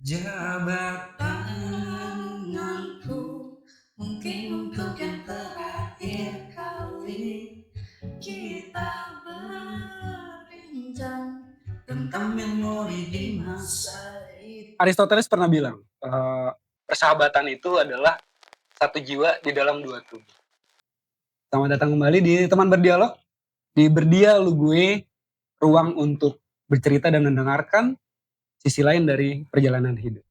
Jabat tanganku, mungkin untuk yang terakhir kali kita berbincang tentang memori di masa itu. Aristoteles pernah bilang, persahabatan itu adalah satu jiwa di dalam dua tubuh. Selamat datang kembali di Teman Berdialog. Di Berdialog gue, ruang untuk bercerita dan mendengarkan sisi lain dari perjalanan hidup.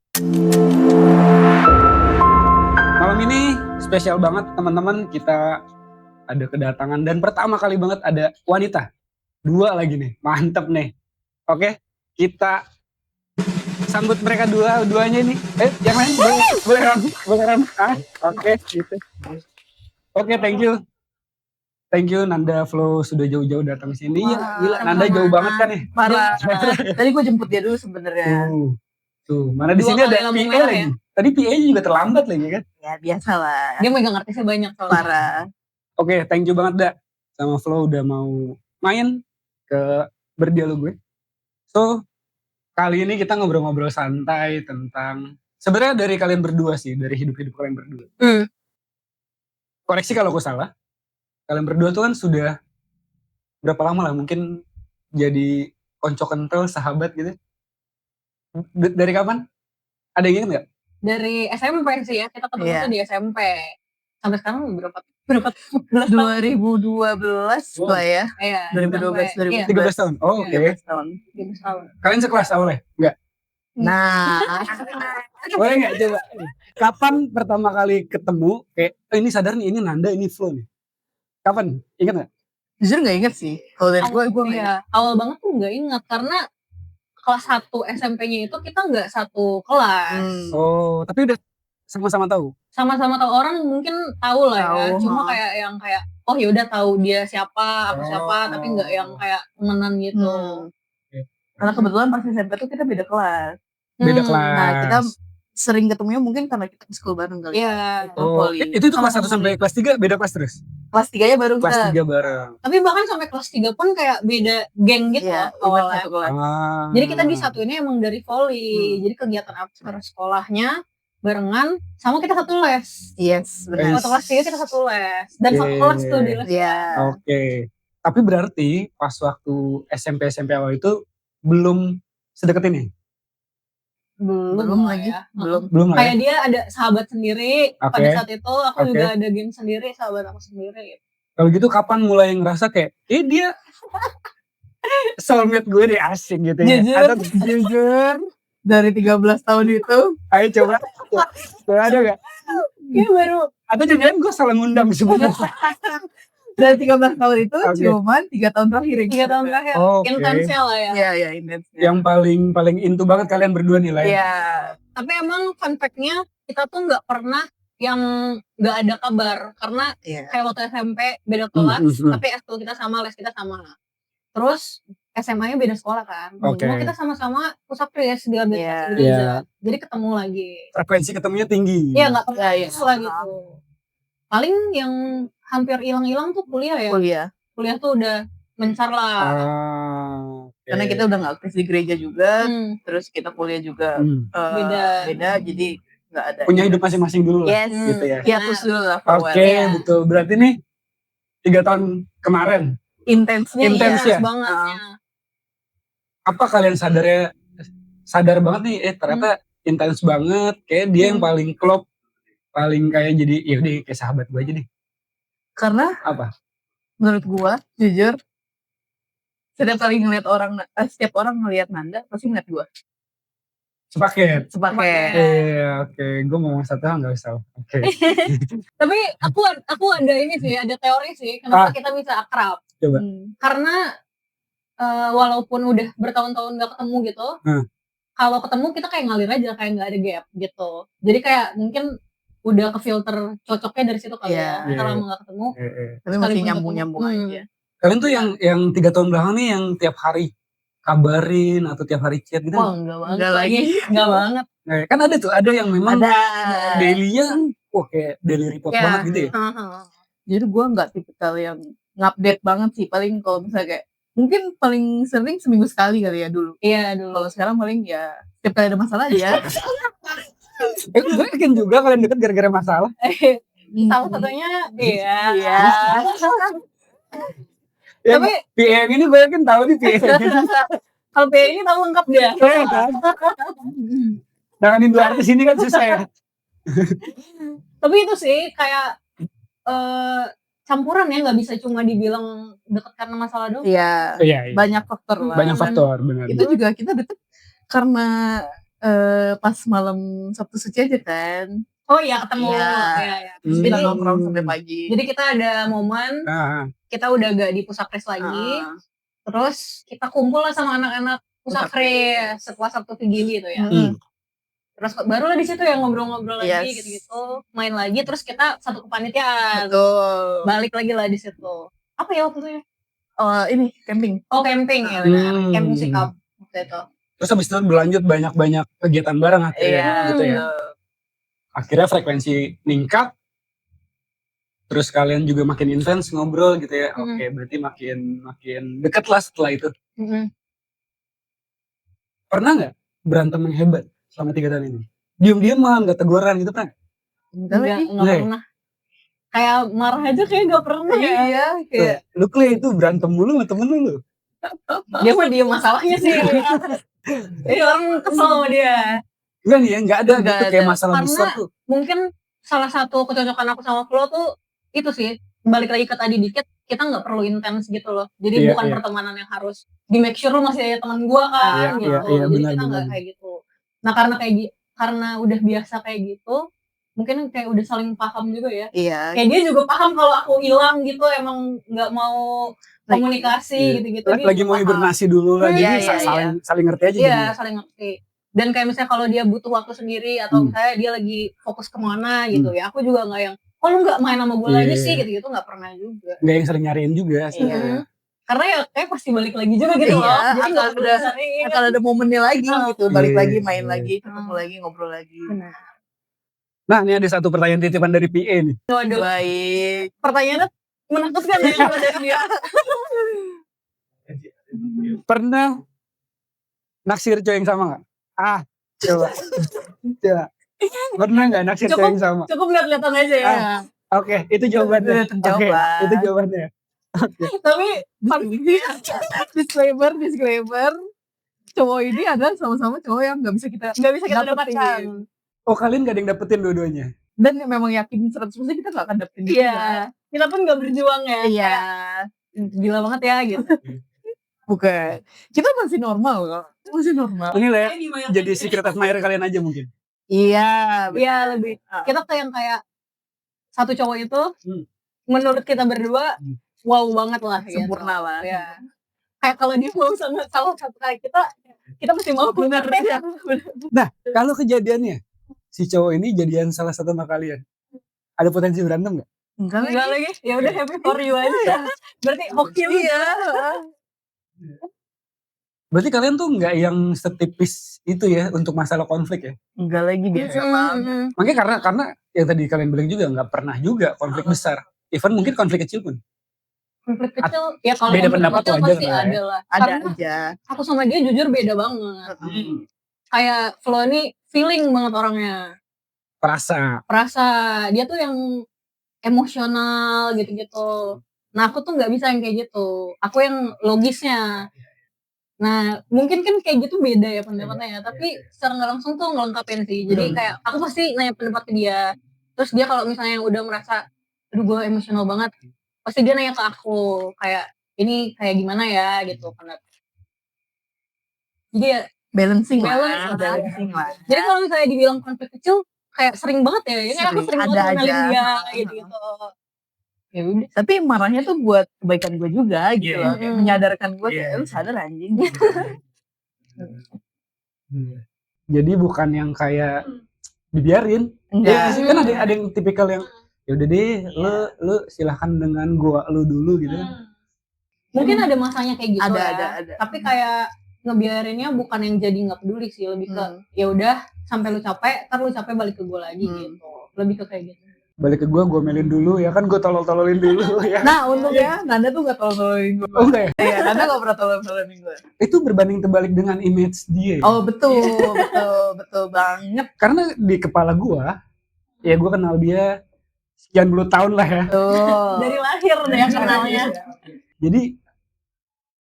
Malam ini spesial banget teman-teman, kita ada kedatangan dan pertama kali banget ada wanita. Dua lagi nih, mantep nih. Oke, kita sambut mereka duanya ini. Yang lain boleh ram. Oke, gitu. Oke, thank you. Thank you Nanda Flow sudah jauh-jauh datang sini. Ya, gila Nanda jauh banget kan nih. Parah. Tadi gue jemput dia dulu sebenarnya. Tuh, mana di sini ada PA lagi. Ya? Tadi PA juga terlambat lagi kan? Ya biasa lah. Dia megang artisnya banyak soalnya. Parah. Oke, thank you banget Da sama Flow udah mau main ke Berdialog gue. So, kali ini kita ngobrol-ngobrol santai tentang sebenarnya dari kalian berdua sih, dari hidup-hidup kalian berdua. Koreksi kalau aku salah. Kalian berdua tuh kan sudah berapa lama lah mungkin jadi konco kental, sahabat gitu. Dari kapan? Ada yang ingat gak? Dari SMP sih ya, kita ketemu tuh di SMP. Sampai sekarang berapa 2012 lah ya. Iya. 2012 13 tahun. Oh, oke. 13 tahun. Kalian sekelas awalnya? Enggak? Nah. Boleh gak coba? Kapan pertama kali ketemu kayak ini sadar nih ini Nanda ini Flow nih. Kapan? Ingat gak? Jujur gak inget sih. Kalau dari gue gak inget. Awal banget tuh gak inget karena kelas 1 SMP-nya itu kita gak satu kelas. Oh, tapi udah sama-sama tahu? Sama-sama tahu, orang mungkin tahu lah ya. Cuma kayak yang kayak oh yaudah tahu dia siapa, aku siapa, tapi gak yang kayak temenan gitu. Karena kebetulan pas SMP tuh kita beda kelas. Beda kelas. Nah kita sering ketemunya mungkin karena kita di sekolah bareng kali. Iya. Oh, itu kelas 1 sampai kelas 3 beda kelas terus? Kelas 3-nya baru kelas 3 bareng. Tapi bahkan sampai kelas 3 pun kayak beda geng gitu awalnya. Jadi kita disatuinnya emang dari volley. Jadi kegiatan after sekolahnya barengan sama kita satu les. Yes, benar. Waktu kelas 3 kita satu les. Dan satu kelas tuh di les. Oke. Tapi berarti pas waktu SMP awal itu belum sedekat ini? Belum lagi. Belum kayak dia ada sahabat sendiri pada saat itu, aku juga ada geng sendiri, sahabat aku sendiri gitu. Kalau gitu kapan mulai ngerasa kayak dia soulmate gue deh, asik gitu ya? Jujur dari 13 tahun itu ayo coba ada gak? Iya baru. Atau jangan gue salah ngundang sebenarnya. Dari 13 tahun itu cuman 3 tahun terakhir. 3 tahun terakhir. Intensnya lah ya. Iya intensnya. Yang paling into banget kalian berdua nih lah ya. Iya. Tapi emang fun fact-nya kita tuh gak pernah yang gak ada kabar. Karena kayak waktu SMP beda kelas, tapi S2 kita sama, les kita sama. Terus SMA-nya beda sekolah kan. Cuma kita sama-sama pusat riset di Gereja. Jadi ketemu lagi. Frekuensi ketemunya tinggi. Iya gak pernah gitu. Paling yang hampir hilang-hilang tuh kuliah ya. Kuliah tuh udah mencar lah. Karena kita udah gak aktif di gereja juga. Terus kita kuliah juga beda. Jadi gak ada. Punya hidup masing-masing dulu lah. Gitu ya. Hiatus dulu lah. Oke, betul. Berarti nih 3 tahun kemarin. Intensnya banget. Apa kalian sadar banget nih ternyata intens banget. Kayak dia yang paling klop. Paling kayak jadi yaudah kayak sahabat gue aja deh. Karena apa? Menurut gue jujur setiap orang ngeliat Nanda pasti ngeliat gue. Sepaket. Iya, oke. Gue mau satu hal gak usah. Oke. Tapi aku ada ini sih, ada teori sih kenapa kita bisa akrab. Coba. Karena walaupun udah bertahun-tahun gak ketemu gitu, kalau ketemu kita kayak ngalir aja, kayak gak ada gap gitu. Jadi kayak mungkin udah ke filter cocoknya dari situ kali ya. Kita lama gak ketemu. Tapi masih nyambung-nyambung aja. Kalian tuh yang 3 tahun belakang nih yang tiap hari kabarin atau tiap hari chat gitu? Wah enggak lagi. Enggak banget. Kan ada yang memang daily-nya kayak daily report banget gitu ya. Jadi gue gak tipikal yang ngupdate banget sih. Paling kalau misalnya kayak mungkin paling sering seminggu sekali kali ya dulu. Iya dulu. Kalau sekarang paling ya Setiap kali ada masalah ya. Gue yakin juga kalian deket gara-gara masalah. Salah satunya iya. Tapi PA ini gue yakin tahu nih PA. Kalau PA ini tahu lengkap dia. Kan? Nanganin dua artis ini kan susah ya. Tapi itu sih kayak campuran ya, nggak bisa cuma dibilang deket karena masalah doang. Iya. Banyak faktor lah. Banyak faktor, benar. Itu juga kita deket karena pas malam Sabtu Suci aja kan. Oh iya, ketemu. Iya. Jadi nongkrong sampai pagi. Jadi kita ada momen kita udah gak di Pusakres lagi. Terus kita kumpul lah sama anak-anak Pusakres setelah Sabtu Vigili gitu ya. Terus barulah di situ ya ngobrol-ngobrol lagi gitu-gitu, main lagi, terus kita satu kepanitiaan. Betul. Balik lagi lah di situ. Apa ya waktu itu ya? Ini camping. Oh camping ya benar. Camping sikap waktu itu. Terus habis itu berlanjut banyak kegiatan bareng akhirnya gitu ya. Akhirnya frekuensi meningkat. Terus kalian juga makin intens ngobrol gitu ya. Oke, berarti makin dekat lah setelah itu. Pernah nggak berantem yang hebat selama 3 tahun ini? Diam-diaman, gak teguran gitu pernah? Enggak pernah. Kayak marah aja kayak gak pernah ya. Iya, kayak lu Clay itu berantem mulu sama temen lu. Dia mah dia masalahnya sih. Jadi orang kesel sama dia. Enggak nih ya, gak ada gitu kayak masalah besar tuh. Mungkin salah satu kecocokan aku sama Flo tuh itu sih, balik lagi ke tadi dikit, kita gak perlu intens gitu loh. Jadi bukan pertemanan yang harus di make sure lu masih ada teman gua kan gitu. Jadi kita gak kayak gitu. Nah karena udah biasa kayak gitu, mungkin kayak udah saling paham juga ya. Iya. Kayak dia juga paham kalau aku hilang gitu, emang nggak mau komunikasi gitu-gitu. Lagi mau hibernasi dulu lah, jadi saling ngerti aja. Iya, saling ngerti. Dan kayak misalnya kalau dia butuh waktu sendiri atau misalnya dia lagi fokus kemana gitu ya, aku juga nggak yang, oh lu nggak main sama gue lagi sih gitu-gitu, nggak pernah juga. Nggak yang sering nyariin juga. Karena ya kayak pasti balik lagi juga gitu loh. Jadi akan ada momennya lagi gitu, balik lagi, main lagi, ketemu lagi, ngobrol lagi. Nah, ini ada satu pertanyaan titipan dari PA nih. Waduh. Baik. Pertanyaannya menakutkan ya kalau dari dia. Pernah naksir cowok yang sama gak? Coba. Pernah gak naksir cowok yang sama? Cukup lihat-lihatan aja ya. Oke, itu jawabannya. Itu jawabannya. Tapi disclaimer cowok ini adalah sama-sama cowok yang nggak bisa kita dapatkan. Oh, kalian gak ada yang dapetin dua-duanya? Dan memang yakin 100% kita gak akan dapetin juga. Kita pun gak berjuang ya. Iya. Gila banget ya gitu. Bukan. Kita masih normal kok. Masih normal. Ini lah ya, jadi secret admirer kalian aja mungkin. Iya. Iya lebih. Kita kayak satu cowok itu menurut kita berdua wow banget lah. Sempurna gitu. lah. Ya. Kayak kalau dia mau sama salah satu kayak kita mesti mau. Benar. Nah, kalau kejadiannya si cowok ini jadian salah satu sama kalian, ada potensi berantem gak? Enggak lagi. Ya udah happy for you aja. Berarti hoki lu. Iya. Berarti kalian tuh nggak yang setipis itu ya untuk masalah konflik ya? Enggak lagi biasa banget. Makanya karena yang tadi kalian bilang juga nggak pernah juga konflik besar. Even mungkin konflik kecil pun. Konflik kecil ya kalau beda pendapat wajar pasti ada lah. Ada aja. Aku sama dia jujur beda banget. Kayak Flo ini feeling banget orangnya. Perasa. Dia tuh yang emosional gitu-gitu. Nah aku tuh nggak bisa yang kayak gitu. Aku yang logisnya. Nah mungkin kan kayak gitu beda ya pendapatnya ya. Tapi secara nggak langsung tuh ngelengkapin sih. Jadi kayak aku pasti nanya pendapat ke dia. Terus dia kalau misalnya udah merasa, aduh gue emosional banget, pasti dia nanya ke aku kayak ini kayak gimana ya gitu. Jadi ya balancing lah. Jadi kalau misalnya dibilang konflik kecil kayak sering banget ya. Ini aku sering banget ngomelin dia gitu. Ya udah. Tapi marahnya tuh buat kebaikan gue juga gitu loh. Menyadarkan gue kayak lu sadar anjing. Jadi bukan yang kayak dibiarin. Ya, kan ada yang tipikal yang ya udah deh lu silahkan dengan lu dulu gitu. Mungkin ada masanya kayak gitu. Ada. Tapi kayak ngebiarinnya bukan yang jadi nggak peduli sih, lebih ke ya udah sampai lu capek, ntar lu capek balik ke gue lagi gitu. Lebih ke kayak gitu. balik ke gue melin dulu ya kan, gue tolol-tololin dulu ya. Nah untungnya Nanda tuh gak tolol-tololin gue. Oh enggak ya? Iya, Nanda gak pernah tolol-tololin gue. Itu berbanding terbalik dengan image dia ya? Oh betul banget. Karena di kepala gue, ya gue kenal dia sekian puluh tahun lah ya. Dari lahir deh kenalnya. Jadi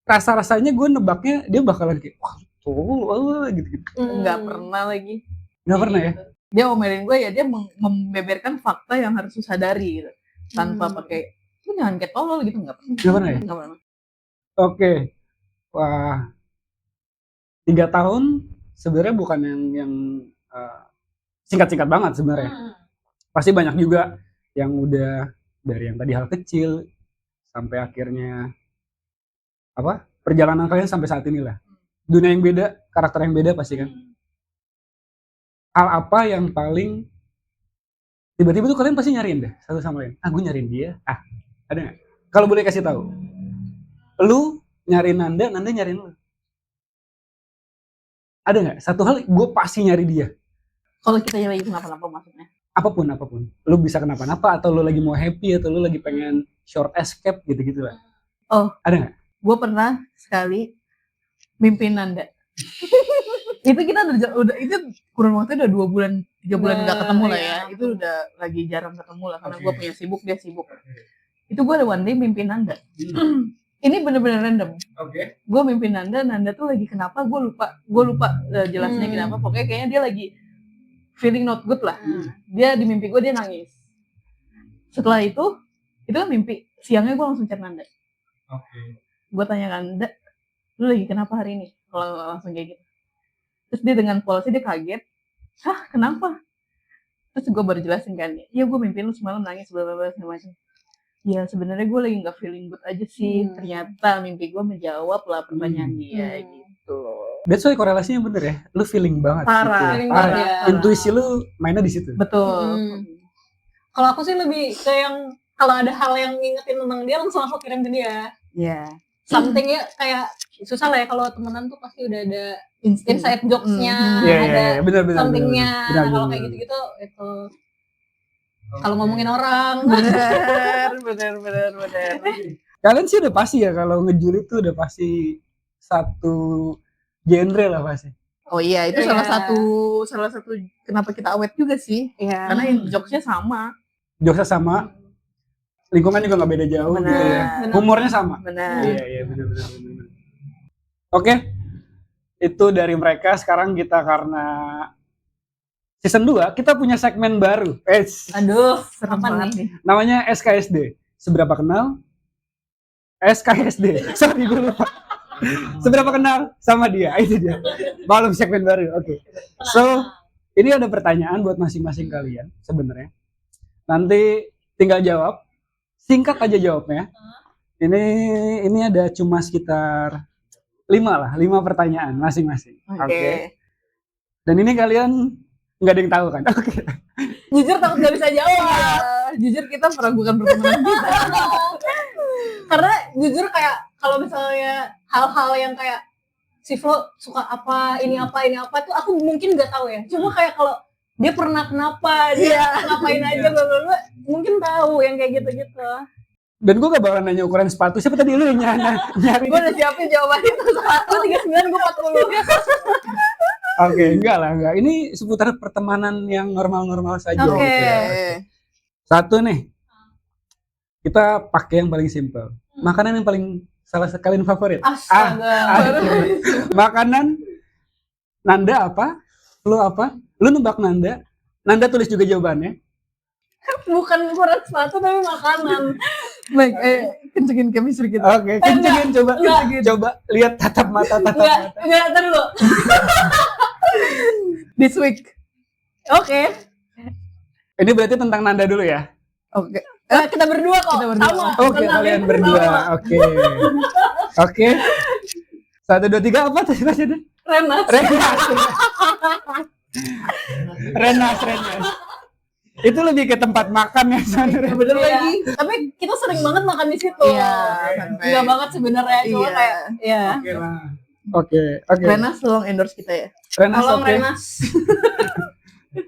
rasa-rasanya gue nebaknya dia bakalan kayak wah tolol gitu. Nggak pernah lagi. Nggak pernah ya? Dia omelin gue ya dia membeberkan fakta yang harus disadari gitu. Tanpa pakai lu jangan kayak tolol gitu, nggak pernah. Nggak pernah ya? Nggak pernah. Oke. Wah, 3 tahun sebenarnya bukan yang singkat-singkat banget sebenarnya. Pasti banyak juga yang udah dari yang tadi hal kecil sampai akhirnya perjalanan kalian sampai saat inilah. Dunia yang beda, karakter yang beda pasti kan. Hal apa yang paling tiba-tiba tuh kalian pasti nyariin deh satu sama lain. Gue nyariin dia. Ada nggak? Kalau boleh kasih tahu, lu nyariin Nanda nyariin lu. Ada nggak? Satu hal gue pasti nyari dia. Kalau kita lagi kenapa-napa maksudnya? Apapun. Lu bisa kenapa-napa atau lu lagi mau happy atau lu lagi pengen short escape gitu-gitu lah. Oh, ada nggak? Gue pernah sekali mimpi Nanda. Itu kita udah itu kurun waktu udah 2 bulan 3 bulan nggak ketemu lah ya. Itu udah lagi jarang ketemu lah karena gue punya sibuk, dia sibuk. Itu gue ada one day mimpi Nanda. Ini bener-bener random. Gue mimpi Nanda tuh lagi kenapa gue lupa jelasnya kenapa. Pokoknya kayaknya dia lagi feeling not good lah. Dia di mimpi gue dia nangis. Setelah itu kan mimpi. Siangnya gue langsung chat Nanda. Gue tanya Nanda, lu lagi kenapa hari ini? Kalau langsung kayak gitu. Terus dia dengan polosnya dia kaget. Hah, kenapa? Terus gue baru jelasin kan, ya gue mimpi lu semalam nangis blablabla segala macam. Ya sebenarnya gue lagi nggak feeling good aja sih. Ternyata mimpi gue menjawab lah pertanyaan dia gitu. That's why korelasinya bener ya. Lu feeling banget. Parah. Gitu. Parah. Intuisi lu mainnya di situ. Betul. Kalau aku sih lebih ke yang kalau ada hal yang ngingetin tentang dia langsung aku kirim ke dia. Iya. Something ya kayak susah lah ya kalau temenan tuh pasti udah ada inside jokes-nya, ada bener, something-nya. Bener. Kalau kayak gitu-gitu itu kalau ngomongin orang. Bener. Kalian sih udah pasti ya kalau ngejulit tuh udah pasti satu genre lah pasti. Oh iya, itu salah satu kenapa kita awet juga sih. Iya. Karena jokesnya sama. Jokesnya sama. Lingkungan juga nggak beda jauh gitu ya. Humornya sama. Benar. Iya, benar. Oke. Itu dari mereka. Sekarang kita karena season 2 kita punya segmen baru. Aduh, serem banget nih. Namanya SKSD. Seberapa kenal? SKSD. Sorry gue lupa. Seberapa kenal sama dia? Itu dia. Maklum segmen baru. Oke. So, ini ada pertanyaan buat masing-masing kalian sebenarnya. Nanti tinggal jawab. Singkat aja jawabnya. Ini ada cuma sekitar 5 pertanyaan masing-masing. Oke. Dan ini kalian nggak ada yang tahu kan? Oke. Jujur takut nggak bisa jawab. Jujur kita meragukan pertemanan kita. Karena jujur kayak kalau misalnya hal-hal yang kayak si Flo suka apa, ini apa tuh aku mungkin nggak tahu ya. Cuma kayak kalau dia pernah kenapa, dia ngapain aja bla mungkin tahu yang kayak gitu-gitu. Dan gue gak bakal nanya ukuran sepatu. Siapa tadi lu yang nyari? Gue udah siapin jawaban itu. Lu 39, gue 40. Oke, enggak. Ini seputar pertemanan yang normal-normal saja. Oke. Satu nih. Kita pakai yang paling simpel. Makanan yang paling salah sekali favorit. Astaga. Makanan Nanda apa? Lu apa? Lu nebak Nanda. Nanda tulis juga jawabannya. Bukan ukuran sepatu tapi makanan. Baik, kencengin chemistry kita. Oke, kencengin coba. Coba lihat tatap mata. Enggak, ntar dulu. This week. Oke. Ini berarti tentang Nanda dulu ya? Oke. Kita berdua kok. Sama. Oke, kalian berdua. Oke. 1, 2, 3 apa tadi maksudnya? Renas. Itu lebih ke tempat makan ya sebenarnya. Bener lagi. Tapi kita sering banget makan di situ. Iya. Enggak banget sebenarnya. Cuma kayak ya. Oke. Renas tolong endorse kita ya. Renas Tolong oke. Renas.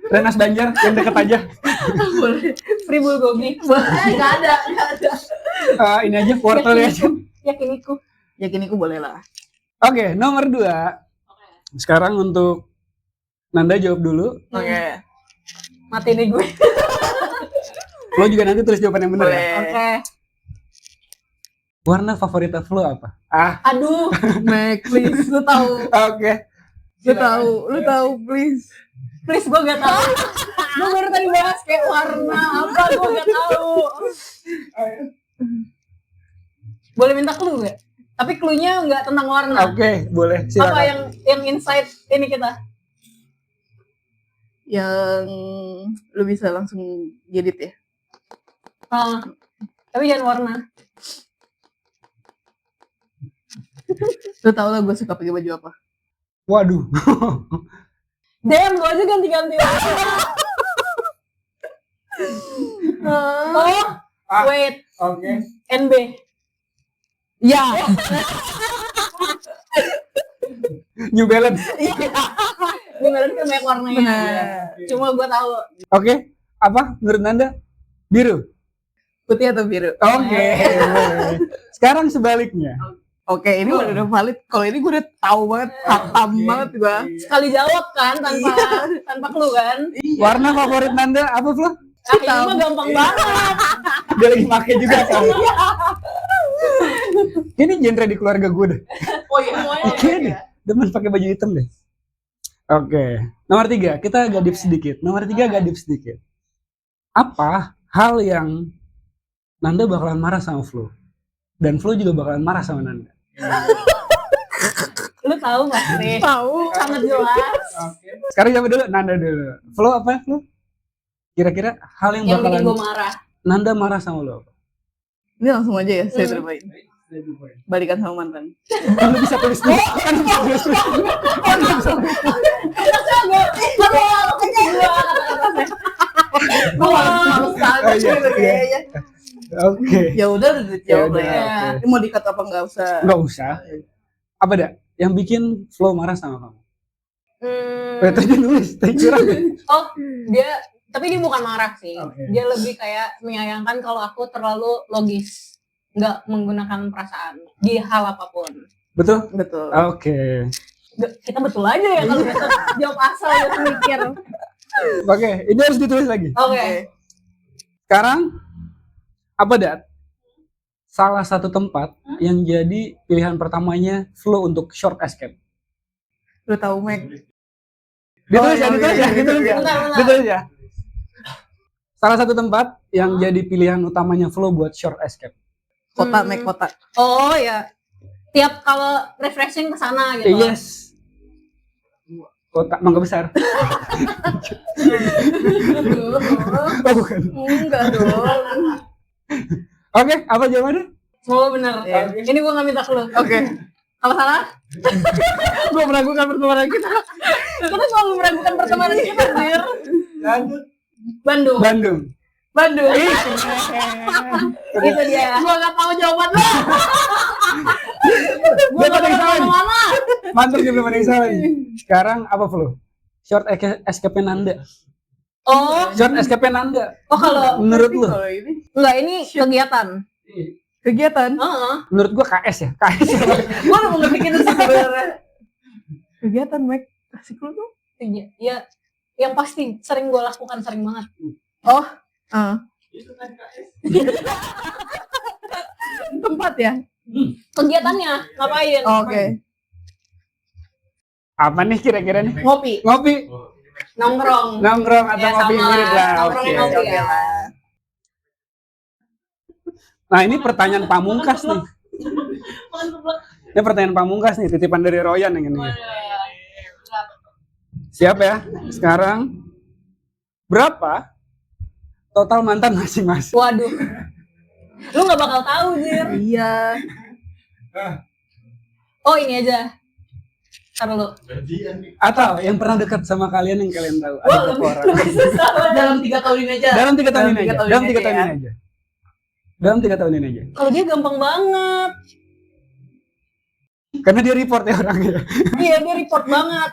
Renas Banjar yang deket aja. Boleh. Free bulgogi. Nggak ada. Ini aja wortel ya. Yakiniku. Yakiniku boleh lah. Oke, nomor 2. Sekarang untuk Nanda jawab dulu. Oke. Mati nih gue. Lo juga nanti tulis jawaban yang benar ya. Boleh. Oke. Warna favorit Flo apa? Aduh. Mac, please, lu tahu. Oke. Lu tahu, please. Please gue gak tahu. Gue baru tadi bahas kayak warna apa gue gak tahu. Boleh minta clue gak? Tapi clue-nya nggak tentang warna. Oke, boleh. Silakan. Apa yang insight ini kita? Yang lu bisa langsung edit ya. Tapi jangan warna. Lu tahu lah gue suka pakai baju apa? Waduh. Damn, gue aja ganti-ganti. Wait. Oke. NB. Ya. New Balance. Gimana sih banyak warnanya? Benar. Cuma gue tahu. Oke. Apa menurut Nanda? Biru. Putih atau biru? Oke. Sekarang sebaliknya. Oke, ini udah valid. Kalau ini gue udah tahu banget, hatam banget gue. Sekali jawab kan tanpa clue kan? Warna favorit Nanda apa, Flo? Ini mah gampang banget. Dia lagi pakai juga kan. Ini genre di keluarga gue deh. Oh iya, semuanya. Oke deh. Demen pakai baju hitam deh. Oke. Nomor 3, kita agak deep sedikit. Apa hal yang Nanda bakalan marah sama Flo? Dan Flo juga bakalan marah sama Nanda. Lu tahu nggak sih? Tahu. Sangat jelas. Sekarang jawab dulu, Nanda dulu. Flo apa, Flo? Kira-kira hal yang Yang bakalan bikin gue marah. Nanda marah sama lo apa? Ini langsung aja ya, saya terbaik. Balikan sama mantan. Kan lu bisa tulis dulu. Kan lu bisa tulis dulu. Gue harus banget gitu kayaknya. Oke. Ya udah dijawab lah ya. Oke. Ini mau dikat apa nggak usah? Nggak usah. Apa dah? Yang bikin Flo marah sama kamu? Tadi nulis, tadi curang. Oh, tapi dia bukan marah sih. Oke. Dia lebih kayak menyayangkan kalau aku terlalu logis, nggak menggunakan perasaan di hal apapun. Betul? Betul. Oke. Kita betul aja ya kalau kita jawab asal gitu mikir. Oke, ini harus ditulis lagi. Oke. Sekarang apa dah? Salah satu tempat yang jadi pilihan pertamanya Flo untuk short escape. Lu tahu Mac? Ditulis iya, ya. Bentar. Ditulis ya. Salah satu tempat yang jadi pilihan utamanya Flo buat short escape. Kota Mac kota. Oh ya. Tiap kalau refreshing ke sana gitu. Yes. Kota Mangga Besar. Oh, bukan. Enggak dong. Oke, apa jawabannya? Semoga benar. Iya. Ini gue nggak minta clue. Oke. Kalau salah, Gue meragukan pertemanan kita. kita selalu meragukan pertemanan kita, Dir. Bandung. Bandung. Bandung. Itu dia. Gue nggak tahu jawaban lo. Gue gak pernah kemana-mana. Mantap dia belum ada yang salah nih. Sekarang apa Flo? Short escape Nanda. Oh, Short escape Nanda. kalau Menurut lu? Kalau ini enggak ini kegiatan. kegiatan. Heeh. Menurut gua KS ya. KS. Gue udah mau ngepikirin sih sebenarnya. Kegiatan Mac. Asik lu tuh. Iya, ya, yang pasti sering gue lakukan sering banget. Oh. Tempat ya? Kegiatannya ngapain? Oke. Apa nih kira-kira nih? Ngopi, Ngopi, nongkrong. nongkrong atau Ya, ngopi sama mirip lah. nongkrong Oke. ngopi Oke ya. lah. Nah ini pertanyaan pamungkas nih. Ini pertanyaan pamungkas nih, titipan dari Royan yang ini. Siap ya? Sekarang berapa total mantan masing-masing? Waduh, lu nggak bakal tahu Jir. Iya. Oh ini aja. Ntar lu. Atau yang pernah dekat sama kalian yang kalian tahu? Ada berapa orang? Dalam 3 tahun ini aja. Dalam 3 tahun ini tiga aja. tahun Dalam ini 3 tahun aja ini aja. Dalam 3 tahun ini aja. Kalau dia gampang banget. Karena dia report ya orangnya. Iya dia report banget.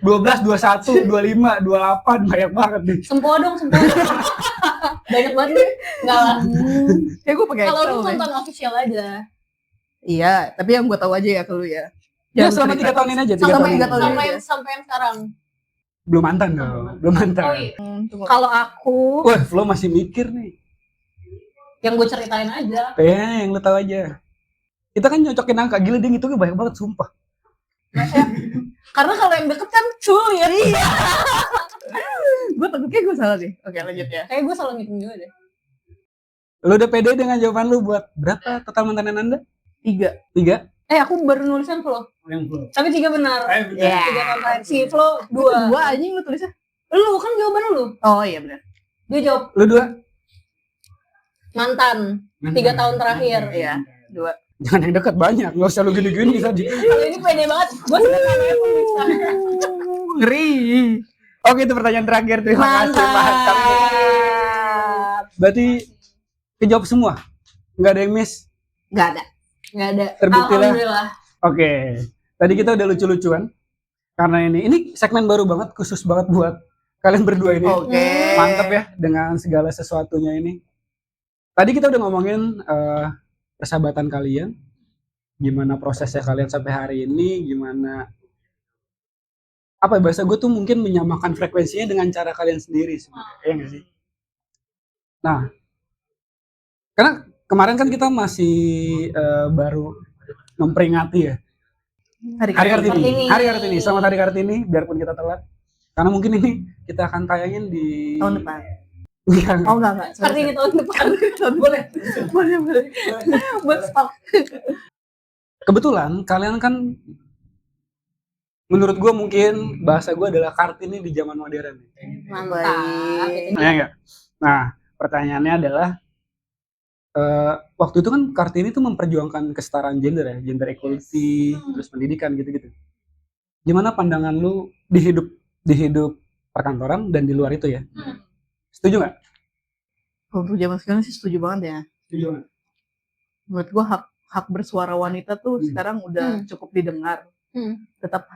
12, 21, 25, 28 banyak banget nih. Sempoa dong. Banyak banget nih. Enggak lah. Kayak gue pakai Kalau Excel lu deh. nonton official aja. Iya, tapi yang gue tahu aja ya kalau ya. Ya Jangan selama cerita. 3 tahun ini aja, 3 Sampai tahun ini. 3 tahun Sampai ini. sampai yang sekarang. Belum mantan dong, belum mantan. Oh iya. Tunggu. Kalau aku Wah, Flo masih mikir nih. yang gue ceritain aja. Kayaknya yang lu tahu aja. Kita kan nyocokin angka, gila dia ngitungnya banyak banget, sumpah. Karena kalau yang deket kan sulit. Iya. Gue takutnya gue salah deh. Oke, lanjut ya. Kayak gue selalu ngitung juga deh. Lu udah pede dengan jawaban lu buat berapa total mantanan Anda? 3. 3? Aku baru nulisan Flo. Yang Flo. Tapi 3 benar. Ya. 3 tahun terakhir. Si Flo 2. 2 anjing lu tulisnya. Lu kan jawaban lu. Oh iya benar. Dia jawab Lu 2? mantan. 3 tahun terakhir. Iya, 2. Jangan yang dekat banyak, nggak usah lu gini-gini bisa di. Kalau ini pede banget. Gue sebenarnya pemirsa. Ngeri. Oke, itu pertanyaan terakhir. Terima kasih Pak. Mantap. Berarti kejawab semua? Nggak ada yang miss? Nggak ada. Nggak ada. Terbukti lah. Alhamdulillah. Oke. Tadi kita udah lucu-lucuan. Karena ini segmen baru banget, khusus banget buat kalian berdua ini. Oke. Mantap ya dengan segala sesuatunya ini. Tadi kita udah ngomongin persahabatan kalian, gimana prosesnya kalian sampai hari ini, gimana apa ya, bahasa gue tuh mungkin menyamakan frekuensinya dengan cara kalian sendiri sebenarnya, ya nggak sih? Nah, karena kemarin kan kita masih baru memperingati ya Hari Kartini. Hari Kartini, selamat Hari Kartini, biarpun kita telat. Karena mungkin ini kita akan tayangin di Tahun depan. Enggak. Oh enggak. Seperti ini tahun depan. Boleh. Boleh. Buat stok. Kebetulan kalian kan, menurut gue mungkin bahasa gue adalah Kartini di zaman modern. Mantap. Ya enggak? Nah, pertanyaannya adalah waktu itu kan Kartini tuh memperjuangkan kesetaraan gender ya, gender equality, terus pendidikan gitu-gitu. Gimana pandangan lu di hidup perkantoran dan di luar itu ya? Setuju nggak? Kalau untuk zaman sekarang sih setuju banget ya. Setuju nggak? Menurut gua hak bersuara wanita tuh sekarang udah cukup didengar.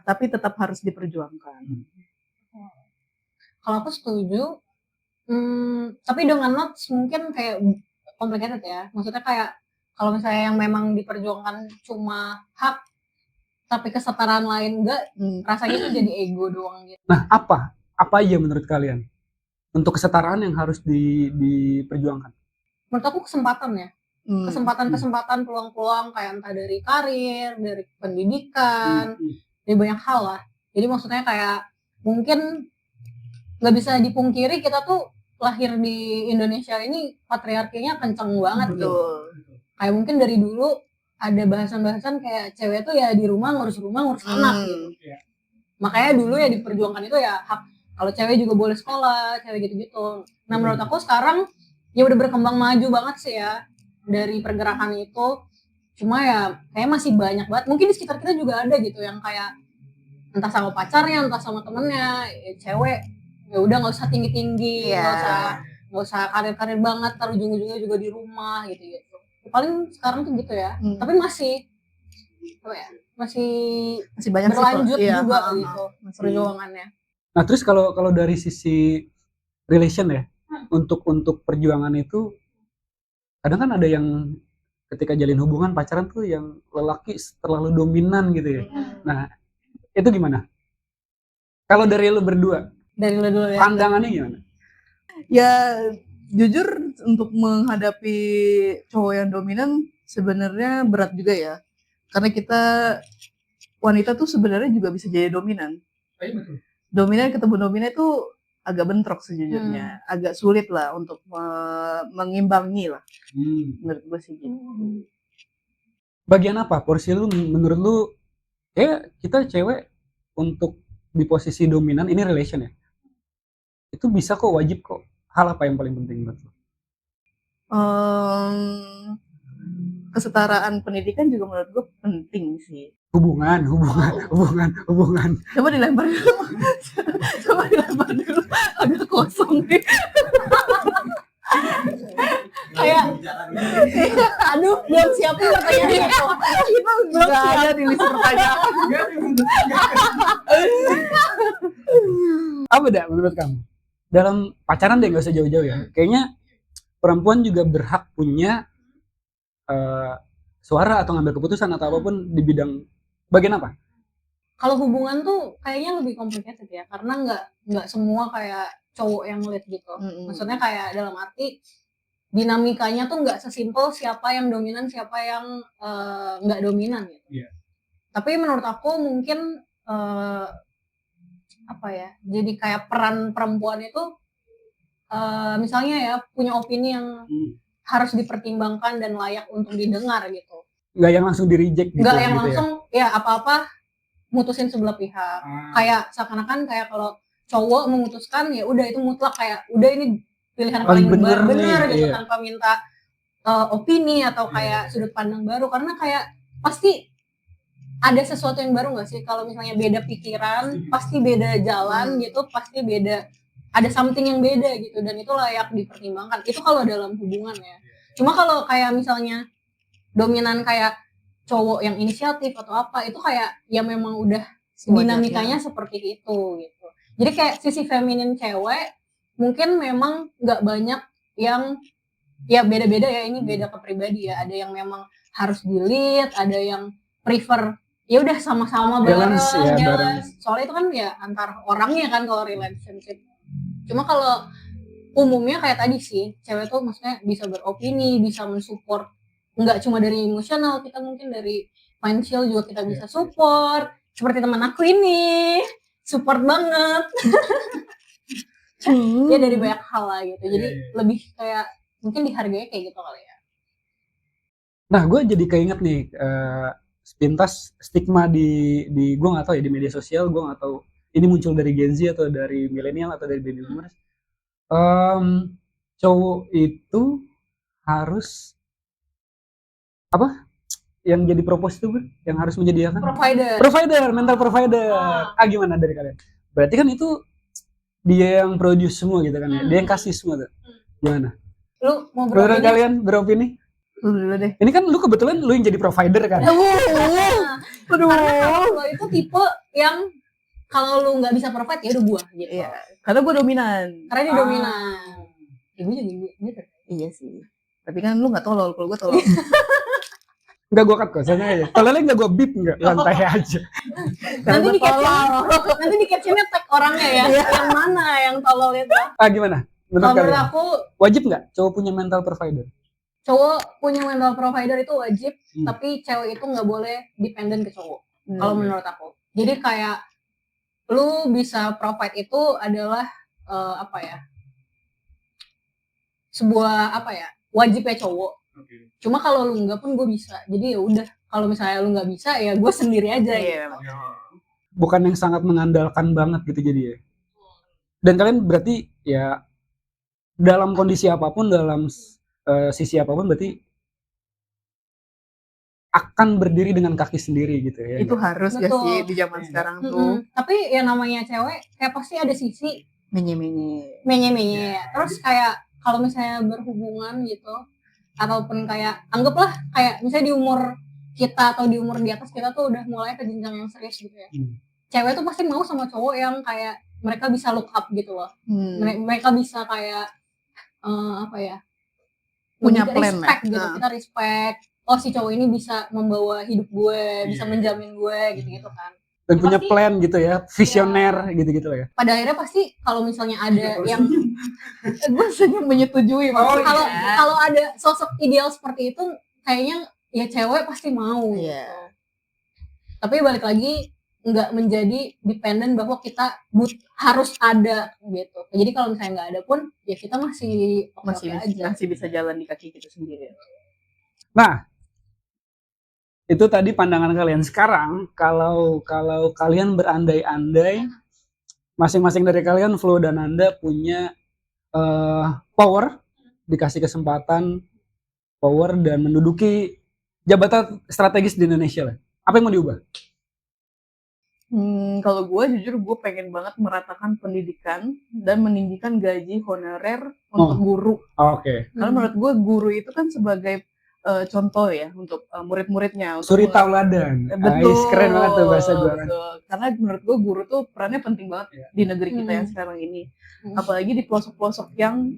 Tapi tetap harus diperjuangkan. Kalau aku setuju, tapi dengan notes mungkin kayak complicated ya. Maksudnya kayak kalau misalnya yang memang diperjuangkan cuma hak, tapi kesetaraan lain enggak, rasanya itu jadi ego doang gitu. Nah, apa aja menurut kalian untuk kesetaraan yang harus diperjuangkan? Menurut aku kesempatan ya. Kesempatan-kesempatan, peluang-peluang kayak entah dari karir, dari pendidikan, dari banyak hal lah. Jadi maksudnya kayak mungkin nggak bisa dipungkiri kita tuh lahir di Indonesia ini patriarkinya kenceng banget gitu. Kayak mungkin dari dulu ada bahasan-bahasan kayak cewek tuh ya di rumah ngurus anak gitu. Makanya dulu ya diperjuangkan itu ya hak, kalau cewek juga boleh sekolah, cewek gitu-gitu. Nah menurut aku sekarang ya udah berkembang maju banget sih ya dari pergerakan itu. Cuma ya kayak masih banyak banget. Mungkin di sekitar kita juga ada gitu yang kayak entah sama pacarnya, entah sama temennya, ya cewek ya udah nggak usah tinggi-tinggi, nggak usah karir-karir banget, taruh ujung-ujungnya juga di rumah gitu. Paling sekarang tuh gitu ya. Tapi masih apa ya? Masih banyak berlanjut sih, juga gitu perjuangannya. Nah, terus kalau dari sisi relation ya, untuk perjuangan itu kadang kan ada yang ketika jalin hubungan pacaran tuh yang lelaki terlalu dominan gitu ya. Nah, itu gimana? Kalau dari lu berdua, Dari lu dulu ya. pandangannya gimana? Ya jujur untuk menghadapi cowok yang dominan sebenarnya berat juga ya. Karena kita wanita tuh sebenarnya juga bisa jadi dominan. Dominan ketemu dominan itu agak bentrok sejujurnya, agak sulit lah untuk mengimbangi lah. Menurut gue sih gitu. Bagian apa porsi lu menurut lu? Kita cewek untuk di posisi dominan ini relation ya. Itu bisa kok, wajib kok. Hal apa yang paling penting menurut lu? Kesetaraan pendidikan juga menurut gue penting sih. Hubungan. Coba dilempar dulu. Agak kosong nih. Kayak aduh belum siap nih pertanyaannya itu. Kita belum ada di list pertanyaan. Apa dah menurut kamu? Dalam pacaran deh, nggak usah jauh-jauh ya. Kayaknya perempuan juga berhak punya suara atau ngambil keputusan atau apapun di bidang bagian apa? Kalau hubungan tuh kayaknya lebih complicated ya, karena nggak semua kayak cowok yang lead gitu. Maksudnya kayak dalam arti dinamikanya tuh nggak sesimpel siapa yang dominan, siapa yang nggak dominan gitu. Iya. Tapi menurut aku mungkin apa ya? Jadi kayak peran perempuan itu misalnya ya punya opini yang harus dipertimbangkan dan layak untuk didengar gitu. Nggak yang langsung di reject gitu. Nggak yang gitu langsung ya apa-apa mutusin sebelah pihak. Kayak seakan-akan kayak kalau cowok memutuskan ya udah itu mutlak, kayak udah ini pilihan paling benar gitu, iya. tanpa minta opini atau kayak sudut pandang baru, karena kayak pasti ada sesuatu yang baru nggak sih kalau misalnya beda pikiran, pasti beda jalan gitu, pasti beda, ada something yang beda gitu, dan itu layak dipertimbangkan. Itu kalau dalam hubungan ya. Cuma kalau kayak misalnya dominan kayak cowok yang inisiatif atau apa, itu kayak ya memang udah dinamikanya seperti itu gitu. Jadi kayak sisi feminin cewek mungkin memang nggak banyak yang ya beda-beda ya, ini beda ke pribadi ya. Ada yang memang harus di-lead, ada yang prefer ya udah sama-sama balance. Soalnya itu kan ya antar orangnya kan kalau relationship. Cuma kalau umumnya kayak tadi sih, cewek tuh maksudnya bisa beropini, bisa mensupport, nggak cuma dari emosional, kita mungkin dari financial juga kita bisa support. Seperti teman aku ini, support banget. Ya dari banyak hal lah gitu. Jadi lebih kayak mungkin dihargai kayak gitu kali ya. Nah, gue jadi keinget nih sepintas stigma di gue nggak tahu ya, di media sosial, gue nggak tahu ini muncul dari Gen Z atau dari milenial atau dari baby boomers. Cowok itu harus apa? Yang jadi propose itu yang harus menyediakan mental provider. Gimana dari kalian? Berarti kan itu dia yang produce semua gitu kan ya, dia yang kasih semua tuh. Gimana? Lu mau beropini? Kalian beropini? Lu dulu deh. Ini kan lu kebetulan lu yang jadi provider kan? Karena lo itu tipe yang kalau lu nggak bisa provide ya udah gua gitu. Iya, karena gua dominan. Karena dia dominan. Ibu juga gitu. Iya sih. Tapi kan lu nggak tolol, kalau gua tolol. Enggak, gue cut kok, sana aja. Tololnya enggak gue beep, enggak, lantai aja. Nanti di captionnya tag orangnya ya, yang mana yang tolol itu. Gimana? Menurut aku wajib nggak cowok punya mental provider? Cowok punya mental provider itu wajib, tapi cewek itu nggak boleh dependen ke cowok. Kalau menurut aku. Jadi kayak lu bisa provide itu adalah apa ya? Sebuah apa ya? Wajibnya cowok. Okay. Cuma kalau lu enggak pun gue bisa. Jadi ya udah, kalau misalnya lu nggak bisa ya gue sendiri aja gitu. Bukan yang sangat mengandalkan banget gitu jadi ya. Dan kalian berarti ya dalam kondisi apapun, dalam sisi apapun berarti akan berdiri dengan kaki sendiri gitu ya. Itu harus gak sih di zaman sekarang tuh. Tapi ya namanya cewek kayak pasti ada sisi menye-menye. Terus kayak kalau misalnya berhubungan gitu, ataupun kayak anggaplah kayak misalnya di umur kita atau di umur di atas kita tuh udah mulai ke jenjang yang serius gitu ya. Cewek tuh pasti mau sama cowok yang kayak mereka bisa look up gitu loh. Mereka bisa kayak apa ya, punya plan respect gitu. Kita respect, oh si cowok ini bisa membawa hidup gue, bisa menjamin gue gitu-gitu kan. Dan punya pasti, plan gitu ya, visioner gitu-gitu lah ya. Pada akhirnya pasti kalau misalnya ada yang gue sangat menyetujui. Kalau ada sosok ideal seperti itu, kayaknya ya cewek pasti mau. Gitu. Tapi balik lagi nggak menjadi dependent bahwa kita harus ada gitu. Jadi kalau misalnya nggak ada pun, ya kita masih bisa jalan di kaki kita sendiri. Nah, itu tadi pandangan kalian. Sekarang kalau kalian berandai-andai, masing-masing dari kalian, Flo dan Anda punya power, dikasih kesempatan power dan menduduki jabatan strategis di Indonesia lah. Apa yang mau diubah? Kalau gue jujur gue pengen banget meratakan pendidikan dan meninggikan gaji honorer untuk guru. Oke. Karena menurut gue guru itu kan sebagai contoh ya untuk murid-muridnya. Untuk Suri tauladan. Betul. Keren banget tuh bahasa gue kan. Betul. Karena menurut gue guru tuh perannya penting banget di negeri kita yang sekarang ini. Apalagi di pelosok-pelosok yang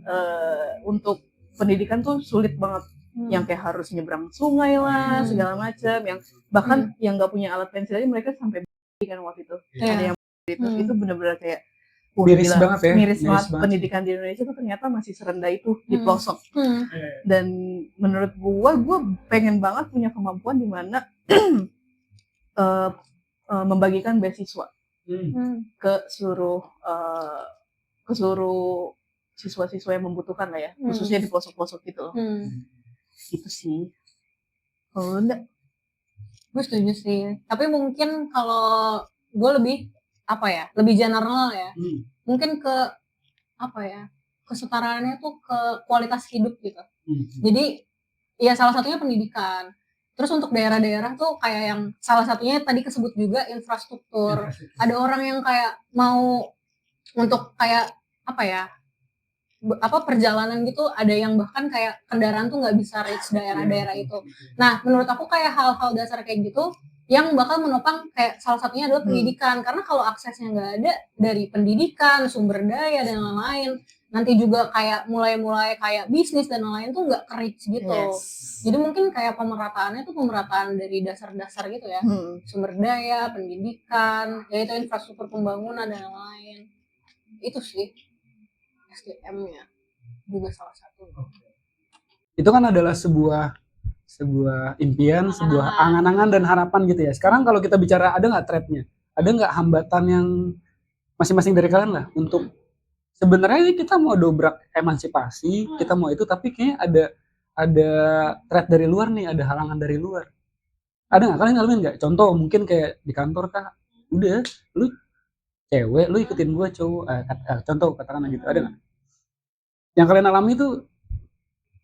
untuk pendidikan tuh sulit banget. Yang kayak harus nyebrang sungai lah, segala macam. Yang bahkan yang nggak punya alat pensil aja mereka sampai kan waktu itu. Ada yang itu benar-benar kayak miris banget ya. Miris banget. Pendidikan di Indonesia tuh ternyata masih serendah itu di pelosok. Dan menurut gue pengen banget punya kemampuan di mana membagikan beasiswa ke seluruh siswa-siswa yang membutuhkan lah ya, khususnya di pelosok-pelosok gitu loh. Gitu sih. Kalau enggak, gue setuju sih. Tapi mungkin kalau gue lebih general ya. Mungkin ke kesetaraannya tuh ke kualitas hidup gitu. Jadi ya salah satunya pendidikan. Terus untuk daerah-daerah tuh kayak yang salah satunya tadi kesebut juga infrastruktur. Ada orang yang kayak mau untuk kayak perjalanan gitu, ada yang bahkan kayak kendaraan tuh nggak bisa reach daerah-daerah itu. Nah, menurut aku kayak hal-hal dasar kayak gitu yang bakal menopang kayak salah satunya adalah pendidikan. Karena kalau aksesnya nggak ada dari pendidikan, sumber daya dan lain-lain, nanti juga kayak mulai kayak bisnis dan lain-lain tuh nggak reach gitu. Jadi mungkin kayak pemerataannya tuh pemerataan dari dasar-dasar gitu ya, sumber daya, pendidikan, yaitu infrastruktur pembangunan dan lain-lain. Itu sih. SDM-nya juga salah satu. Itu kan adalah sebuah impian, sebuah angan-angan dan harapan gitu ya. Sekarang kalau kita bicara, ada nggak threat-nya? Ada nggak hambatan yang masing-masing dari kalian lah untuk sebenarnya ini kita mau dobrak emansipasi, kita mau itu, tapi kayaknya ada threat dari luar nih, ada halangan dari luar. Ada nggak? Kalian ngalamin nggak? Contoh mungkin kayak di kantor kah? Udah, lu cewek, lu ikutin gue cowok. Contoh katakanlah gitu, ada nggak? Yang kalian alami itu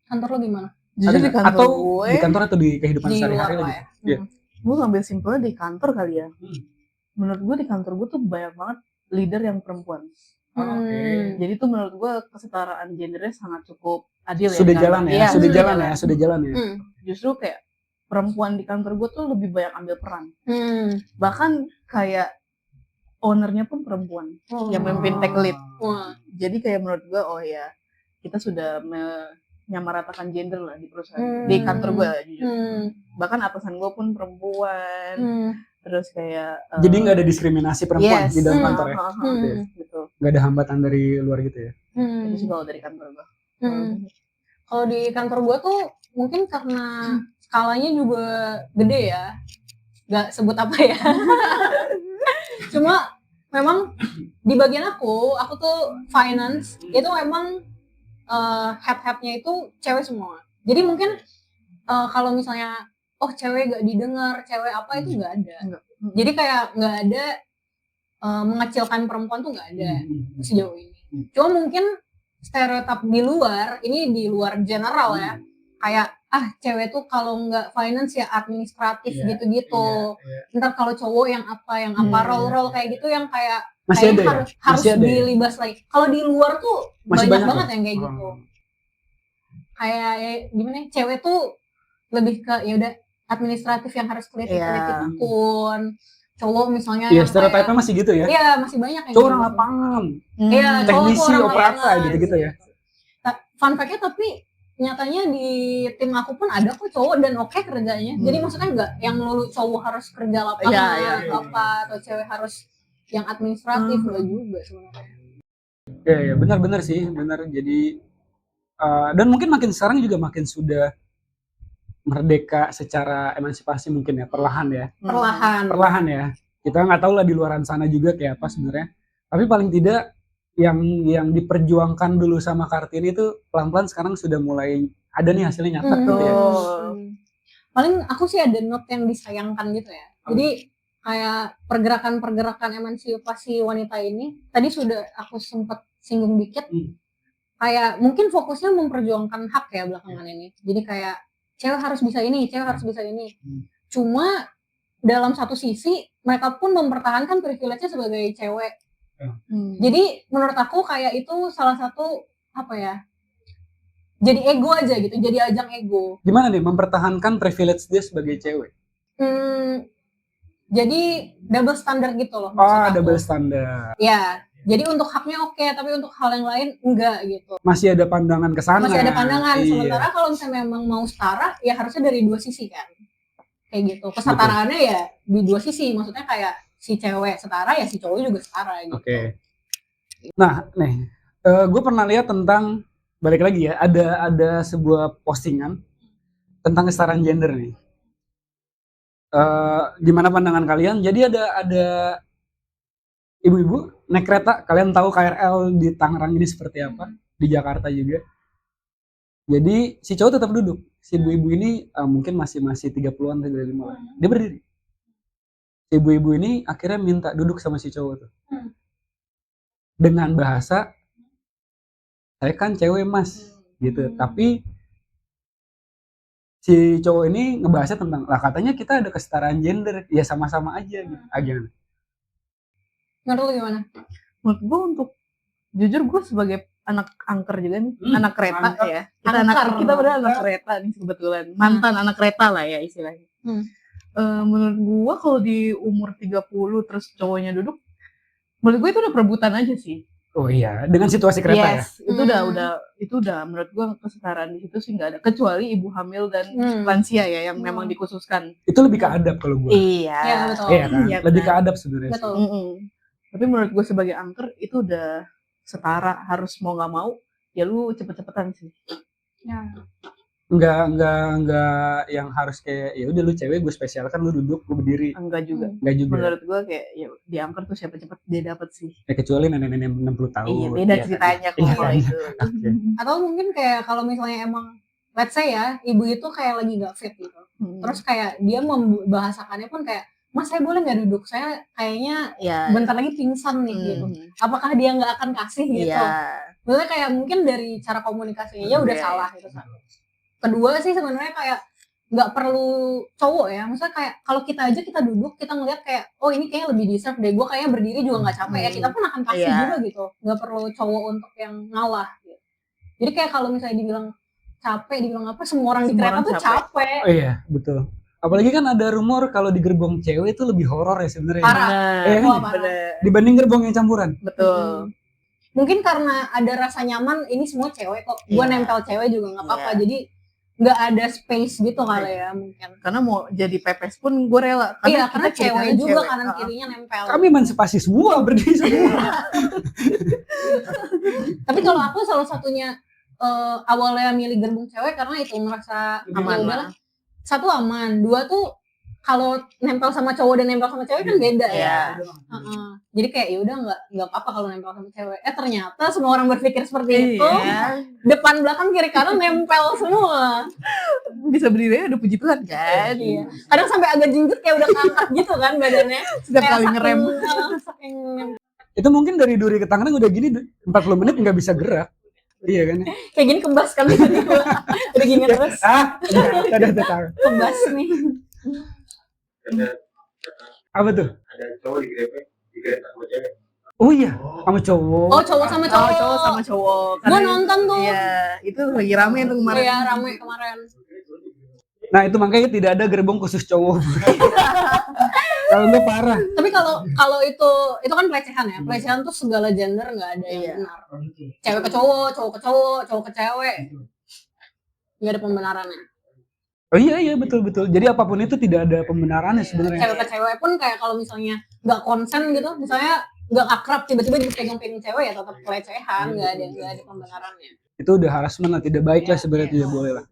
kantor lo gimana? Jujur di kantor atau gue, di kantor atau di kehidupan di sehari-hari luar lah lah ya. gitu. Gue ngambil simpelnya di kantor kali ya. Menurut gue di kantor gue tuh banyak banget leader yang perempuan. Jadi tuh menurut gue kesetaraan gendernya sangat cukup adil Sudah ya. jalan ya, sudah jalan ya. Justru kayak perempuan di kantor gue tuh lebih banyak ambil peran. Bahkan kayak ownernya pun perempuan yang memimpin tech lead. Jadi kayak menurut gue, oh ya kita sudah menyamaratakan gender lah di perusahaan, di kantor gue jujur. Bahkan atasan gue pun perempuan. Terus kayak jadi nggak ada diskriminasi perempuan di dalam kantor ya. Gitu. Nggak ada hambatan dari luar gitu ya. Itu sih kalau dari kantor gue. Kalau di kantor gue tuh mungkin karena skalanya juga gede ya, nggak sebut apa ya. Cuma memang di bagian aku tuh finance itu memang head-headnya itu cewek semua. Jadi mungkin kalau misalnya cewek gak didengar, cewek apa itu nggak ada. Jadi kayak nggak ada mengecilkan perempuan tuh nggak ada sejauh ini. Cuma mungkin stereotip di luar general ya, kayak cewek tuh kalau nggak finance ya administratif gitu-gitu. Ntar kalau cowok yang apa role kayak gitu yang kayak masih ada harus dilibas lagi. Kalau di luar tuh masih banyak banget yang kayak gitu. Kayak gimana? Cewek tuh lebih ke ya udah administratif yang harus teliti akun. Cowok misalnya yang stereotipnya masih gitu ya. Iya, masih banyak yang cowok orang lapangan. Iya, teknisi operator gitu ya. Fun fact-nya tapi nyatanya di tim aku pun ada kok cowok dan oke kerjanya. Jadi maksudnya enggak yang melulu cowok harus kerja lapangan atau cewek harus yang administratif enggak juga sebenarnya. Ya benar sih, benar. Jadi dan mungkin makin sekarang juga makin sudah merdeka secara emansipasi mungkin ya, perlahan ya. Kita nggak tahu lah di luaran sana juga kayak apa sebenarnya. Tapi paling tidak yang diperjuangkan dulu sama Kartini itu pelan-pelan sekarang sudah mulai ada nih hasilnya nyata gitu ya. Paling aku sih ada note yang disayangkan gitu ya. Jadi kayak pergerakan emansipasi wanita ini tadi sudah aku sempat singgung dikit. Kayak mungkin fokusnya memperjuangkan hak ya belakangan ini. Jadi kayak cewek harus bisa ini. Cuma dalam satu sisi mereka pun mempertahankan privilege-nya sebagai cewek. Jadi menurut aku kayak itu salah satu jadi ego aja gitu, jadi ajang ego. Gimana nih mempertahankan privilege dia sebagai cewek? Jadi double standard gitu loh. Double standard. Ya, jadi untuk haknya oke, tapi untuk hal yang lain enggak gitu. Masih ada pandangan ke sana. Masih ada pandangan. Iya. Sementara kalau misalnya memang mau setara, ya harusnya dari dua sisi kan. Kayak gitu. Kesetaraannya ya di dua sisi. Maksudnya kayak si cewek setara ya si cowok juga setara gitu. Oke. Nah, nih, gue pernah lihat tentang, balik lagi ya, ada sebuah postingan tentang kesetaraan gender nih. Gimana pandangan kalian? Jadi ada ibu-ibu naik kereta, kalian tahu KRL di Tangerang ini seperti apa, di Jakarta juga. Jadi si cowok tetap duduk, si ibu-ibu ini mungkin masih 30-an, 35-an, dia berdiri. Si ibu-ibu ini akhirnya minta duduk sama si cowok tuh, dengan bahasa, saya kan cewek mas, gitu. Tapi si cowok ini ngebahasnya tentang, lah katanya kita ada kesetaraan gender, ya sama-sama aja gitu. Gimana? Menurut lu gimana? Menurut gue untuk jujur gue sebagai anak angker juga nih, anak kereta mantap. ya. Kita benar anak kereta nih kebetulan. Mantan anak kereta lah ya istilahnya. Menurut gue kalau di umur 30 terus cowoknya duduk, menurut gue itu udah perebutan aja sih. Oh iya, dengan situasi kereta ya. Itu udah menurut gue kesetaraan di situ sih nggak ada, kecuali ibu hamil dan lansia ya yang memang dikhususkan. Itu lebih ke adab kalau gue. Iya. Ya, betul. Iya kan? Iya, Lebih ke adab sebenarnya. Betul. Tapi menurut gue sebagai angker itu udah setara, harus mau nggak mau ya lu cepet-cepetan sih. Ya. Enggak yang harus kayak ya udah lu cewek gue spesial kan lu duduk gue berdiri. Enggak juga. Enggak juga. Menurut gue kayak ya di angker tuh siapa cepet dia dapat sih. Ya kecuali nenek-nenek 60 tahun. Iya, beda ceritanya kalau itu. Atau mungkin kayak kalau misalnya emang let's say ya, ibu itu kayak lagi nggak fit gitu. Terus kayak dia membahasakannya pun kayak, mas saya boleh nggak duduk? Saya kayaknya bentar lagi pingsan nih gitu. Apakah dia nggak akan kasih gitu? Maksudnya kayak mungkin dari cara komunikasinya ya udah salah gitu. Kedua sih sebenarnya kayak nggak perlu cowok ya, maksudnya kayak kalau kita aja kita duduk kita ngeliat kayak oh ini kayaknya lebih deserve deh, gue kayaknya berdiri juga nggak capek ya, kita pun akan kasih juga gitu, nggak perlu cowok untuk yang ngalah gitu. Jadi kayak kalau misalnya dibilang capek, dibilang apa, semua orang di kereta tuh capek. Oh iya betul. Apalagi kan ada rumor kalau di gerbong cewek itu lebih horor ya sebenarnya. Parah. Dibanding gerbong yang campuran. Betul. Mungkin karena ada rasa nyaman, ini semua cewek kok, gue nempel cewek juga nggak apa-apa, jadi nggak ada space gitu kali ya mungkin. Karena mau jadi pepes pun gue rela. Iya, karena cewek juga kanan kirinya nempel. Kami emansipasi semua, berdiri semua. Tapi kalau aku salah satunya awalnya milih gerbong cewek karena itu merasa aman. Satu aman, dua tuh kalau nempel sama cowok dan nempel sama cewek kan beda ya. Jadi kayak ya udah nggak apa-apa kalau nempel sama cewek. Ternyata semua orang berpikir seperti itu. Depan belakang kiri kanan nempel semua. Bisa berdiri udah puji Tuhan kan. Iya. Kadang sampai agak jinggut kayak udah keangkat gitu kan badannya. Setiap kali ngerem. Itu mungkin dari Duri ke Tangerang udah gini 40 menit nggak bisa gerak. Iya kan? Kayak gini kebas kan tiba-tiba. Udah gini terus. Udah kebas nih. Apa tuh? Ada cowok di kereta sama cewek. Oh iya, sama cowok. Oh, cowok sama cowok. Cowok sama cowok. Gua nonton tuh. Iya, itu lagi rame tuh kemarin. Iya, rame kemarin. Nah, itu makanya tidak ada gerbong khusus cowok. Kalau enggak parah. Tapi kalau itu kan pelecehan ya. Pelecehan tuh segala gender nggak ada yang benar. Cewek ke cowok, cowok ke cowok, cowok ke cewek. Nggak ada pembenarannya. Oh iya betul. Jadi apapun itu tidak ada pembenarannya sebenarnya. Cewek ke cewek pun kayak kalau misalnya nggak konsen gitu, misalnya nggak akrab tiba-tiba dipegang-pegang cewek ya tetap pelecehan, nggak ada pembenarannya. Itu udah harassment lah, tidak baik lah sebenarnya, tidak boleh lah.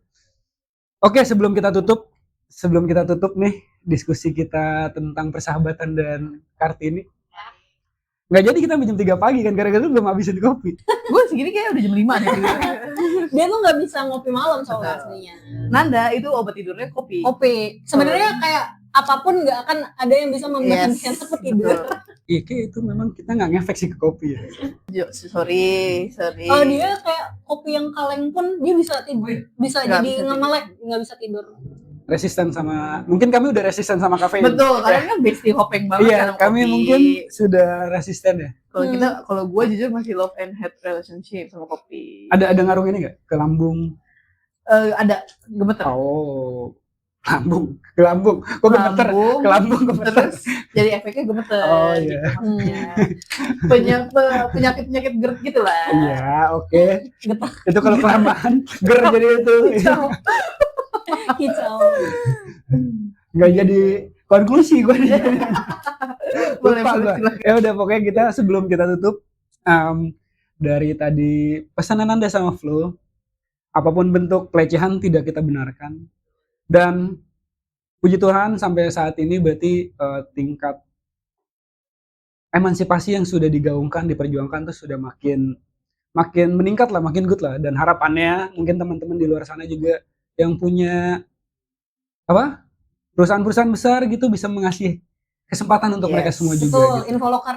Oke, sebelum kita tutup nih diskusi kita tentang persahabatan dan Kartini. Nggak jadi kita jam 3 pagi kan, gara-gara belum habisin kopi. Gue segini kayak udah jam 5 deh. Dia tuh nggak bisa ngopi malam soalnya aslinya. Nanda itu obat tidurnya kopi. Sebenarnya kayak apapun nggak akan ada yang bisa membuat dia cepet tidur. Iya, kayak itu memang kita nggak ngefek sih ke kopi ya. Sorry. Oh dia kayak kopi yang kaleng pun dia bisa tidur, bisa jadi ngemelek, nggak bisa tidur. Resisten sama, mungkin kami udah resisten sama kafein. Betul, karena kan bestie hopeng banget. Iya, kan kami kopi. mungkin sudah resisten ya. Kalau kita, kalau gue jujur masih love and hate relationship sama kopi. Ada ngaruh ini nggak ke lambung? Ada gemeter. Oh, ke lambung. Kok gemeter? Ke lambung gemeter. Terus jadi efeknya gemeter. Oh, gitu iya. maksudnya. Penyakit GERD gitu lah. Iya, oke. Itu kalau kelamaan ger jadi itu. Kicau. Nggak jadi konklusi gue nih. Boleh, Lupa boleh, gua. silakan. Ya udah, pokoknya kita sebelum kita tutup, dari tadi pesanan Anda sama Flo, apapun bentuk pelecehan tidak kita benarkan. Dan puji Tuhan sampai saat ini berarti tingkat emansipasi yang sudah digaungkan, diperjuangkan tuh sudah makin meningkat lah, makin good lah. Dan harapannya mungkin teman-teman di luar sana juga yang punya perusahaan-perusahaan besar gitu bisa mengasih kesempatan untuk mereka semua juga. Betul, Gitu. Infoloker.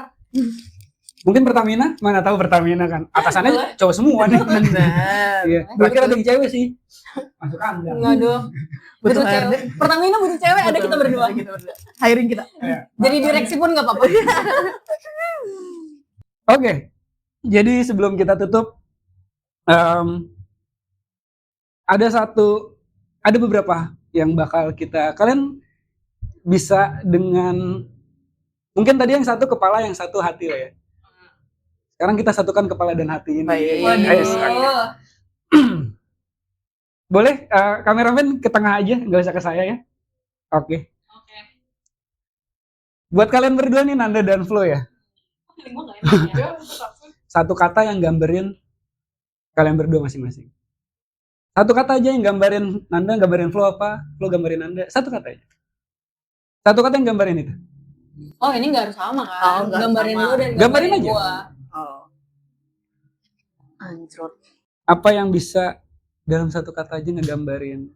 Mungkin Pertamina, mana tahu Pertamina kan atasannya cowok semua nih. Benar. Iya. Terakhir ada yang cewek sih. Masuk kandang. Waduh. Butuh Butuh cewek. HRD. Pertamina butuh cewek, ada kita berdua. Hiring kita. Iya. Jadi direksi pun nggak apa-apa. Oke. Jadi sebelum kita tutup, ada beberapa yang bakal kalian bisa dengan, mungkin tadi yang satu kepala, yang satu hati lah ya. Sekarang kita satukan kepala dan hati ini. Baik. Ayo, silakan. Waduh. Boleh kameramen ke tengah aja, nggak usah ke saya ya. Oke. Buat kalian berdua nih, Nanda dan Flo ya. Satu kata yang gambarin kalian berdua masing-masing. Satu kata aja yang gambarin Nanda, gambarin Flo apa, Flo gambarin Nanda. Satu kata aja. Satu kata yang gambarin itu. Oh, ini nggak harus sama kan? Oh, nggak Gambarin sama. lu dan Gambarin aja. gua. Oh. Anjrot. Apa yang bisa dalam satu kata aja ngegambarin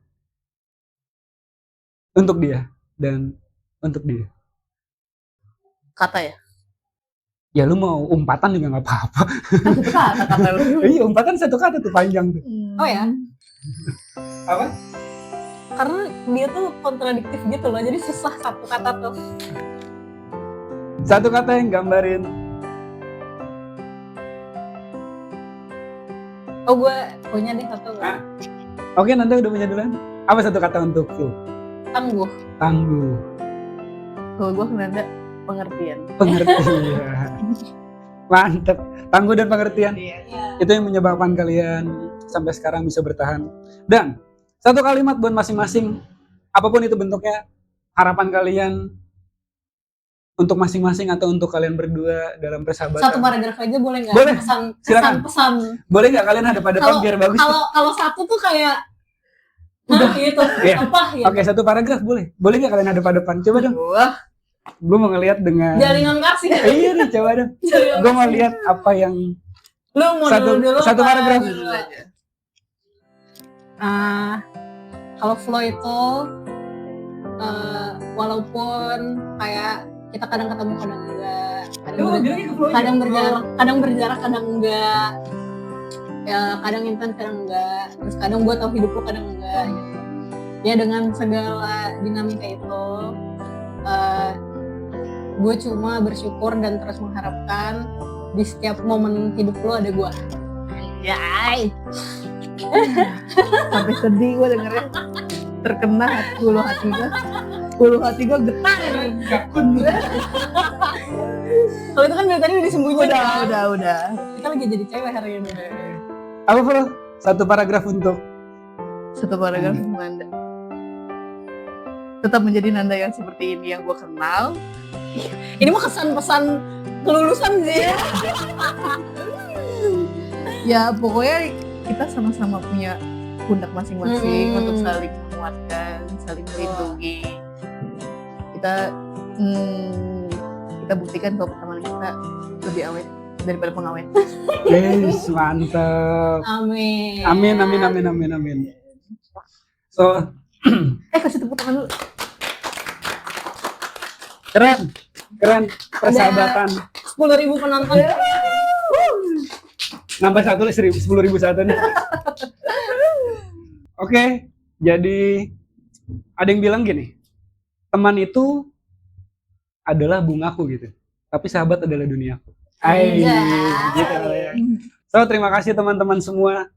untuk dia dan untuk dia. Kata ya? Ya lu mau umpatan juga nggak apa-apa. Satu kata lu. Iya, umpatan satu kata tuh panjang tuh. Oh ya? Apa? Karena dia tuh kontradiktif gitu loh, jadi susah satu kata tuh. Satu kata yang gambarin. Oh, gue punya deh satu. Hah? Oke, Nanda udah punya duluan. Apa satu kata untuk Flo? Tangguh. Tangguh. Kalau gue Nanda pengertian. Pengertian. Mantep. Tangguh dan pengertian. Iya. Itu yang menyebabkan kalian sampai sekarang bisa bertahan. Dan satu kalimat buat masing-masing, apapun itu bentuknya, harapan kalian untuk masing-masing atau untuk kalian berdua dalam persahabatan. Satu paragraf aja boleh nggak? Boleh. Silakan. Pesan. Boleh nggak kalian hadap-hadapan biar bagus? Kalau satu tuh kayak udah gitu. Iya. Apa ya? Oke, satu paragraf boleh. Boleh nggak kalian hadap-hadapan? Coba dong. Wah, Gue mau ngelihat dengan. Jaringan kasih. Iya nih, coba dong. Gue mau lihat apa yang Lu mau dulu satu apa? paragraf. dulu aja. Kalau flow itu walaupun kayak kita kadang ketemu kadang enggak, kadang berjarak kadang enggak, ya kadang intens kadang enggak, terus kadang gue tahu hidup lu kadang enggak gitu. Ya dengan segala dinamika itu gue cuma bersyukur dan terus mengharapkan di setiap momen hidup lu ada gue. Yay. Sampai sedih gue dengerin. Terkena bulu hati gue. Bulu hati gue getar. Kalau itu kan dari tadi udah disembunyiin. Udah. Kita lagi jadi cewek hari ini. Apa Flo? Satu paragraf untuk. Satu paragraf Nanda. Tetap menjadi Nanda yang seperti ini yang gue kenal. Ini mah kesan-pesan kelulusan sih. Ya pokoknya kita sama-sama punya pundak masing-masing untuk saling menguatkan, saling melindungi. Kita buktikan kalau pertemanan kita lebih awet daripada pengawet. Yes, mantap. Amin. Amin. So, Kasih tepuk tangan dulu. keren persahabatan. 10.000 penonton. Nambah satu lah, 10.000 satu nih. Oke, jadi ada yang bilang gini, teman itu adalah bungaku gitu, tapi sahabat adalah duniaku. Ay, Anjay. gitu ya. So, terima kasih teman-teman semua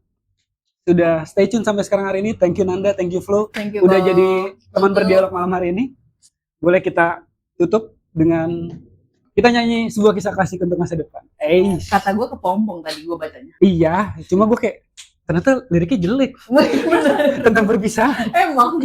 sudah stay tune sampai sekarang hari ini. Thank you Nanda, thank you Flo. Thank you. Udah Bang. jadi teman you. berdialog malam hari ini. Boleh kita tutup dengan kita nyanyi sebuah kisah klasik untuk masa depan. Kata gue kepompong tadi gue bacanya. Iya, cuma gue kayak ternyata liriknya jelek Bener. tentang berpisah. Emang.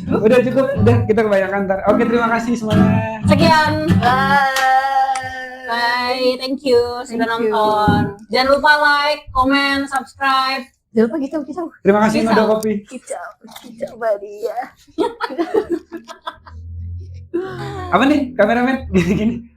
Udah cukup, udah kita kebanyakan ntar. Oke, terima kasih semuanya. Sekian. Bye. Bye. Thank you sudah Thank you. nonton. Jangan lupa like, comment, subscribe. Jangan lupa kicau. Terima kasih Bisa. Noda Kopi. Kicau Maria. Apa nih kameramen gini-gini?